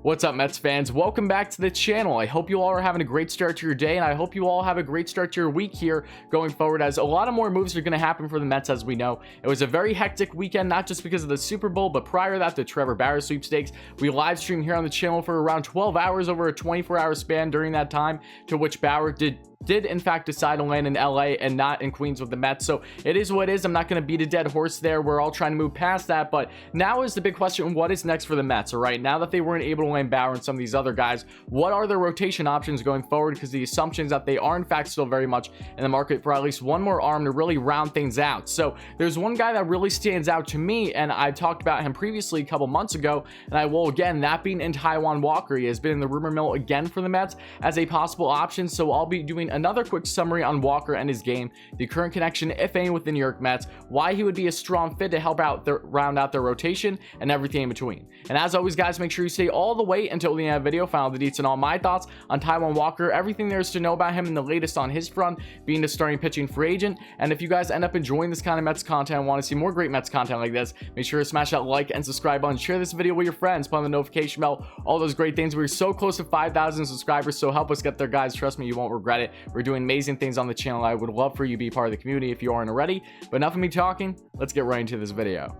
What's up, Mets fans? Welcome back to the channel. I hope you all are having a great start to your day, and I hope you all have a great start to your week here going forward, as a lot of more moves are going to happen for the Mets. As we know, it was a very hectic weekend, not just because of the Super Bowl, but prior to that, the Trevor Bauer sweepstakes. We live streamed here on the channel for around 12 hours over a 24-hour span during that time, to which Bauer did in fact decide to land in LA and not in Queens with the Mets. So it is what it is. I'm not going to beat a dead horse there. We're all trying to move past that, but now is the big question: what is next for the Mets? All right, now that they weren't able to land Bauer and some of these other guys, what are their rotation options going forward? Because the assumption is that they are in fact still very much in the market for at least one more arm to really round things out. So there's one guy that really stands out to me, and I talked about him previously a couple months ago, and I will again, that being in Taijuan Walker. He has been in the rumor mill again for the Mets as a possible option, so I'll be doing another quick summary on Walker and his game, the current connection, if any, with the New York Mets, why he would be a strong fit to help out round out their rotation, and everything in between. And as always, guys, make sure you stay all the way until the end of the video, find out the deets and all my thoughts on Taijuan Walker, everything there is to know about him, and the latest on his front, being the starting pitching free agent. And if you guys end up enjoying this kind of Mets content and want to see more great Mets content like this, make sure to smash that like and subscribe button, share this video with your friends, put on the notification bell, all those great things. We're so close to 5,000 subscribers, so help us get there, guys. Trust me, you won't regret it. We're doing amazing things on the channel. I would love for you to be part of the community if you aren't already. But enough of me talking, let's get right into this video.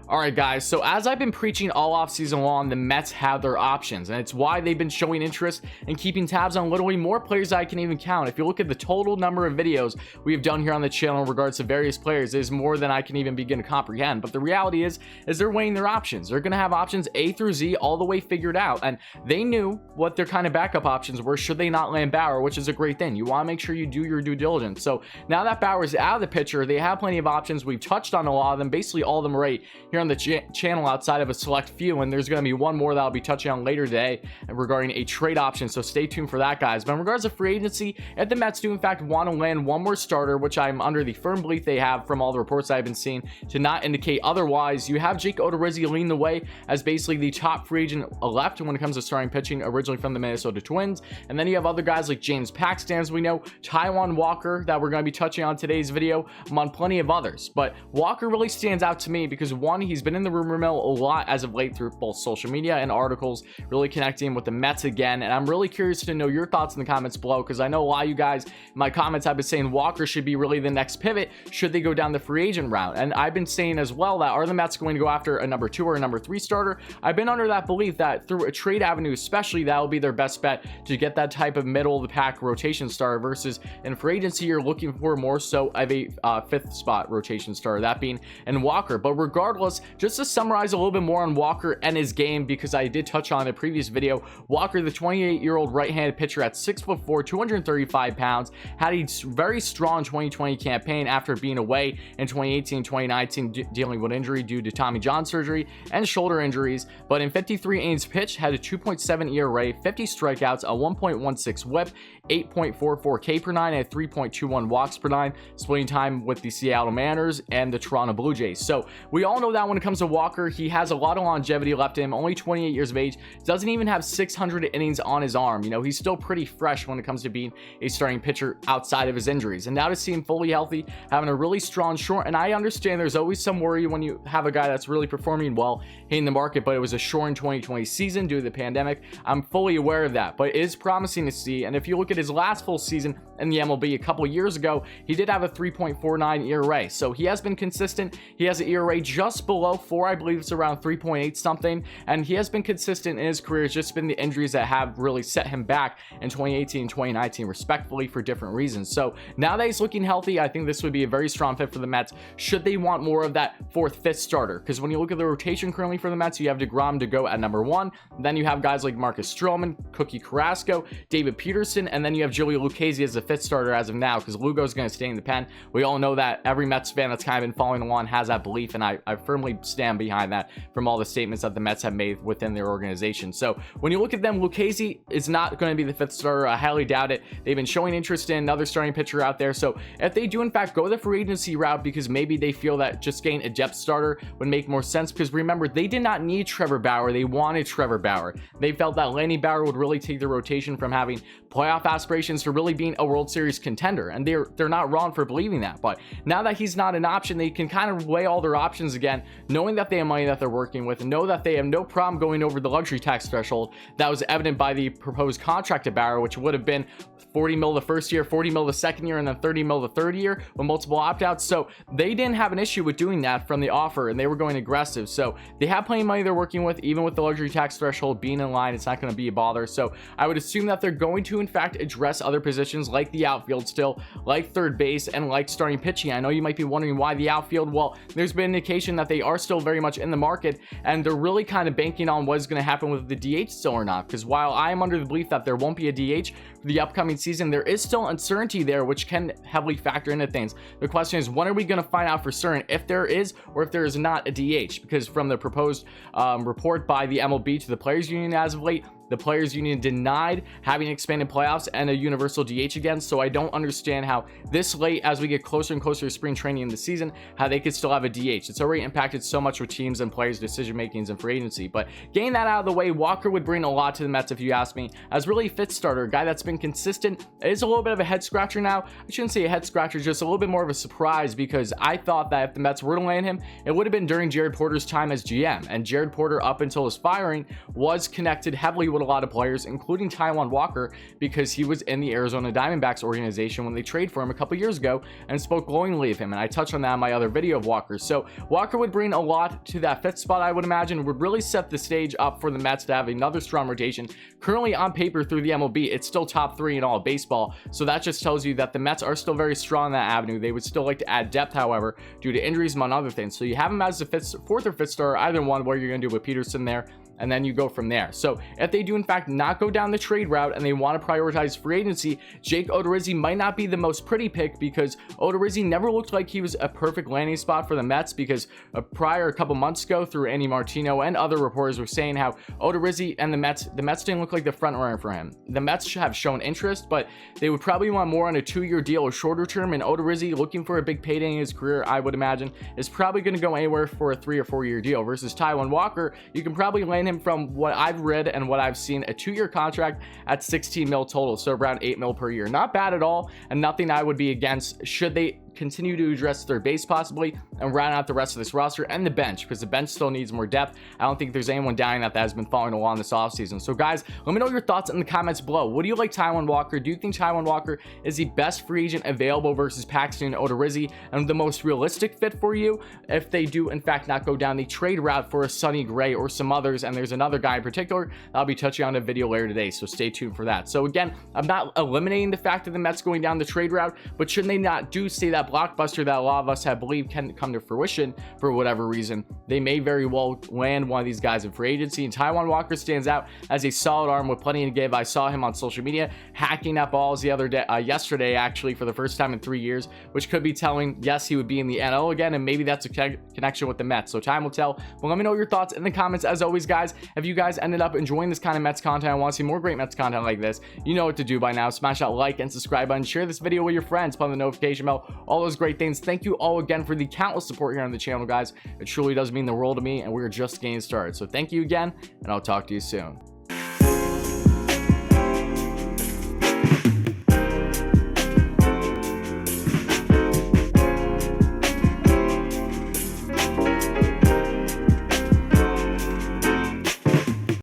Alright guys, so as I've been preaching all off season long, the Mets have their options, and it's why they've been showing interest and keeping tabs on literally more players I can even count. If you look at the total number of videos we've done here on the channel in regards to various players, it is more than I can even begin to comprehend. But the reality is they're weighing their options. They're going to have options A through Z all the way figured out, and they knew what their kind of backup options were should they not land Bauer, which is a great thing. You want to make sure you do your due diligence. So now that Bauer is out of the picture, they have plenty of options. We've touched on a lot of them, basically all of them right here on the channel outside of a select few, and there's going to be one more that I'll be touching on later today regarding a trade option, so stay tuned for that, guys. But in regards to free agency, if the Mets do in fact want to land one more starter, which I'm under the firm belief they have from all the reports I've been seeing to not indicate otherwise, you have Jake Odorizzi leading the way as basically the top free agent left when it comes to starting pitching, originally from the Minnesota Twins. And then you have other guys like James Paxton, as we know, Taijuan Walker, that we're going to be touching on today's video, among plenty of others. But Walker really stands out to me because, one, he's been in the rumor mill a lot as of late through both social media and articles, really connecting with the Mets again. And I'm really curious to know your thoughts in the comments below, because I know a lot of you guys in my comments have been saying Walker should be really the next pivot should they go down the free agent route. And I've been saying as well that, are the Mets going to go after a number 2 or a number 3 starter? I've been under that belief that through a trade avenue especially, that will be their best bet to get that type of middle of the pack rotation starter, versus in free agency you're looking for more so of a 5th spot rotation starter, that being in Walker. But regardless, just to summarize a little bit more on Walker and his game, because I did touch on in a previous video, Walker, the 28-year-old right-handed pitcher at 6'4", 235 pounds, had a very strong 2020 campaign after being away in 2018-2019 dealing with injury due to Tommy John surgery and shoulder injuries. But in 53 innings pitched, had a 2.7 ERA, 50 strikeouts, a 1.16 whip, 8.44 K per 9, and 3.21 walks per 9, splitting time with the Seattle Mariners and the Toronto Blue Jays. So we all know that when it comes to Walker, he has a lot of longevity left in him, only 28 years of age, doesn't even have 600 innings on his arm. You know, he's still pretty fresh when it comes to being a starting pitcher outside of his injuries. And now to see him fully healthy, having a really strong short, and I understand there's always some worry when you have a guy that's really performing well hitting the market, but it was a short 2020 season due to the pandemic. I'm fully aware of that, but it is promising to see. And if you look at his last full season in the MLB a couple years ago, he did have a 3.49 ERA. So he has been consistent. He has an ERA just below 4, I believe it's around 3.8 something, and he has been consistent in his career. It's just been the injuries that have really set him back in 2018 and 2019 respectively for different reasons. So now that he's looking healthy, I think this would be a very strong fit for the Mets should they want more of that 4th, 5th starter. Because when you look at the rotation currently for the Mets, you have DeGrom to go at number 1, then you have guys like Marcus Stroman, Cookie Carrasco, David Peterson, and then you have Joey Lucchesi as the 5th starter as of now, because Lugo's going to stay in the pen. We all know that. Every Mets fan that's kind of been following along has that belief, and I firmly stand behind that from all the statements that the Mets have made within their organization. So when you look at them, Lucchesi is not going to be the 5th starter. I highly doubt it. They've been showing interest in another starting pitcher out there. So if they do in fact go the free agency route, because maybe they feel that just getting a depth starter would make more sense, because remember, they did not need Trevor Bauer. They wanted Trevor Bauer. They felt that landing Bauer would really take the rotation from having playoff aspirations to really being a World Series contender, and they're not wrong for believing that. But now that he's not an option, they can kind of weigh all their options again, knowing that they have money that they're working with, and know that they have no problem going over the luxury tax threshold that was evident by the proposed contract to Bauer, which would have been 40 mil the first year, 40 mil the second year, and then 30 mil the third year with multiple opt-outs. So they didn't have an issue with doing that from the offer, and they were going aggressive. So they have plenty of money they're working with. Even with the luxury tax threshold being in line, it's not going to be a bother. So I would assume that they're going to in fact address other positions like the outfield still, like third base, and like starting pitching. I know you might be wondering why the outfield. Well, there's been indication that they are still very much in the market, and they're really kind of banking on what's going to happen with the DH still or not, because while I am under the belief that there won't be a DH for the upcoming season, there is still uncertainty there, which can heavily factor into things. The question is, when are we going to find out for certain if there is or if there is not a DH? Because from the proposed report by the MLB to the Players Union as of late, the Players Union denied having expanded playoffs and a universal DH again. So I don't understand how this late, as we get closer and closer to spring training in the season, how they could still have a DH. It's already impacted so much with teams and players' decision makings and free agency. But getting that out of the way, Walker would bring a lot to the Mets if you ask me, as really fifth starter, a guy that's been consistent. It is a little bit of a head scratcher now. I shouldn't say a head scratcher, just a little bit more of a surprise, because I thought that if the Mets were to land him, it would have been during Jared Porter's time as GM. And Jared Porter, up until his firing, was connected heavily with a lot of players, including Taijuan Walker, because he was in the Arizona Diamondbacks organization when they traded for him a couple years ago, and spoke glowingly of him. And I touched on that in my other video of Walker. So Walker would bring a lot to that fifth spot, I would imagine, would really set the stage up for the Mets to have another strong rotation. Currently on paper through the MLB, it's still top 3 in all of baseball. So that just tells you that the Mets are still very strong in that avenue. They would still like to add depth, however, due to injuries among other things. So you have him as the fourth or fifth star, either one, where you're going to do with Peterson there, and then you go from there. So if they do in fact not go down the trade route and they want to prioritize free agency, Jake Odorizzi might not be the most pretty pick, because Odorizzi never looked like he was a perfect landing spot for the Mets, because prior, a couple months ago, through Andy Martino and other reporters were saying how Odorizzi and the Mets didn't look like the front runner for him. The Mets have shown interest, but they would probably want more on a 2-year deal or shorter term, and Odorizzi, looking for a big payday in his career, I would imagine, is probably going to go anywhere for a 3 or 4 year deal, versus Taijuan Walker, you can probably land him, from what I've read and what I've seen, a 2-year contract at 16 mil total, so around 8 mil per year. Not bad at all, and nothing I would be against should they continue to address third base possibly and round out the rest of this roster and the bench, because the bench still needs more depth. I don't think there's anyone down that has been following along this offseason. So guys, let me know your thoughts in the comments below. What do you like Taijuan Walker? Do you think Taijuan Walker is the best free agent available versus Paxton and Odorizzi, and the most realistic fit for you if they do in fact not go down the trade route for a Sonny Gray or some others? And there's another guy in particular that I'll be touching on in a video later today, so stay tuned for that. So again, I'm not eliminating the fact that the Mets going down the trade route, but should they not do say that blockbuster that a lot of us have believed can come to fruition for whatever reason, they may very well land one of these guys in free agency. And Taijuan Walker stands out as a solid arm with plenty to give. I saw him on social media hacking at balls the other day, yesterday actually, for the first time in 3 years, which could be telling. Yes, he would be in the NL again, and maybe that's a connection with the Mets, so time will tell. But let me know your thoughts in the comments. As always guys, if you guys ended up enjoying this kind of Mets content and want to see more great Mets content like this, you know what to do by now. Smash that like and subscribe button, share this video with your friends, put on the notification bell, all those great things. Thank you all again for the countless support here on the channel, guys. It truly does mean the world to me, and we're just getting started. So thank you again, and I'll talk to you soon.